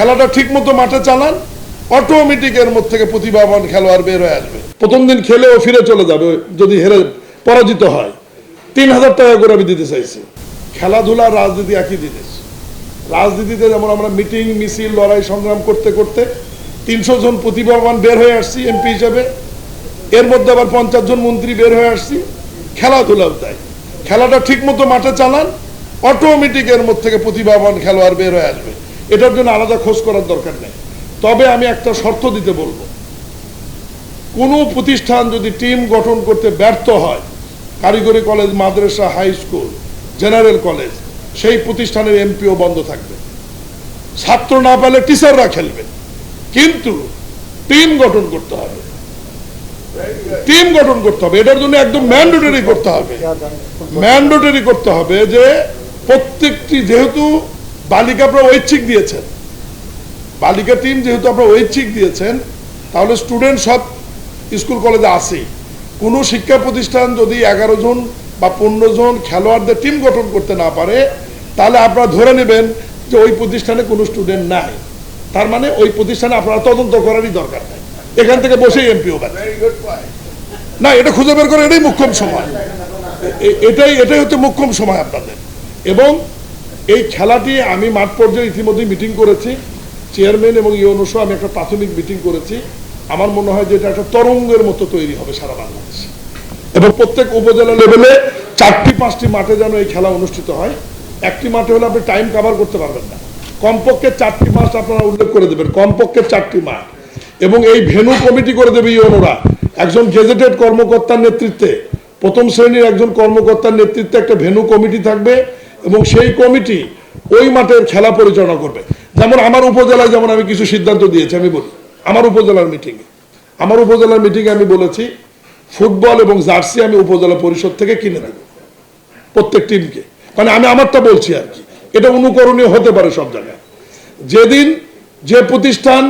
খেলাটা ঠিক মতো মাঠে চালান, অটোমেটিক এর মধ্যে থেকে প্রতিভাবান খেলোয়াড় বের হয়ে আসবে। প্রথম দিন খেলে ও ফিরে চলে যাবে যদি হেরে পরাজিত হয়। 3000 টাকা করে আমি দিতে চাইছি। খেলাধুলা রাজনীতি একই জিনিস। রাজনীতিতে যেমন আমরা মিটিং মিছিল লড়াই সংগ্রাম করতে করতে 300 জন প্রতিভাবান বের হয়ে আসছি এমপি হিসেবে, এর মধ্যে আবার 50 জন মন্ত্রী বের হয়ে আসছি। খেলাধুলাও তাই, খেলাটা ঠিক মতো মাঠে চালান, অটোমেটিক এর মধ্যে থেকে প্রতিভাবান খেলোয়াড় বের হয়ে আসবে। এটার জন্য আলাদা খোঁজ করার দরকার নেই। তবে আমি একটা শর্ত দিতে বলবো, কোনো প্রতিষ্ঠান যদি টিম গঠন করতে ব্যর্থ হয়, কারিগরি কলেজ, মাদ্রাসা, হাই স্কুল, জেনারেল কলেজ, সেই প্রতিষ্ঠানের এমপিও বন্ধ থাকবে। ছাত্র না পেলে টিচাররা খেলবে, কিন্তু টিম গঠন করতে হবে। টিম গঠন করতে হবে, এটার জন্য একদম ম্যান্ডেটরি করতে হবে। ম্যান্ডেটরি করতে হবে যে প্রত্যেকটি, যেহেতু বালিকা আপনারা ঐচ্ছিক দিয়েছেন, বালিকা টিম যেহেতু আপনারা ঐচ্ছিক দিয়েছেন, তাহলে স্টুডেন্ট সব স্কুল কলেজে আসেই। কোনো শিক্ষা প্রতিষ্ঠান যদি 11 জন বা 15 জন খেলোয়াড়দের টিম গঠন করতে না পারে, তাহলে আপনারা ধরে নেবেন যে ওই প্রতিষ্ঠানে কোনো স্টুডেন্ট নাই। তার মানে ওই প্রতিষ্ঠানে আপনারা তদন্ত করারই দরকার নাই, এখান থেকে বসেই এমপিও না, এটা খুঁজে বের করে, এটাই মুখ্যম সময়। এটাই হচ্ছে মুখ্যম সময় আপনাদের। এবং এই খেলাটি আমি মাঠ পর্যায়ে ইতিমধ্যে মিটিং করেছি, চেয়ারম্যান এবং ইউনুসহ আমি একটা প্রাথমিক মিটিং করেছি। আমার মনে হয় যে এটা একটা তরঙ্গের মতো তৈরি হবে সারা বাংলাদেশে, এবং প্রত্যেক উপজেলা লেভেলে 4টি-5টি মাঠে যেন এই খেলা অনুষ্ঠিত হয়। একটি মাঠে হলে আপনি টাইম কভার করতে পারবেন না, কমপক্ষে 4টি মাঠ আপনারা উল্লেখ করে দেবেন, কমপক্ষে 4টি মাঠ। এবং এই ভেন্যু কমিটি করে দেবে ইউনোরা, একজন গেজেটেড কর্মকর্তার নেতৃত্বে, প্রথম শ্রেণীর একজন কর্মকর্তার নেতৃত্বে একটা ভেন্যু কমিটি থাকবে, এবং সেই কমিটি ওই মাঠের খেলা পরিচালনা করবে। যেমন আমার উপজেলায় যেমন আমি কিছু সিদ্ধান্ত দিয়েছি, আমি বলি আমার উপজেলার মিটিংয়ে আমি বলেছি ফুটবল এবং জার্সি আমি উপজেলা পরিষদ থেকে কিনে দেব প্রত্যেক টিমকে। মানে আমি আমারটা বলছি আর কি, এটা অনুকরণীয় হতে পারে সব জায়গায়। যেদিন যে প্রতিষ্ঠান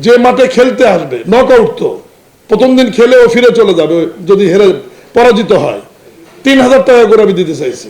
যে মাঠে খেলতে আসবে, নকআউট তো প্রথম দিন খেলে ও ফিরে চলে যাবে যদি হেরে পরাজিত হয়, 3000 টাকা করে আমি দিতে চাইছি।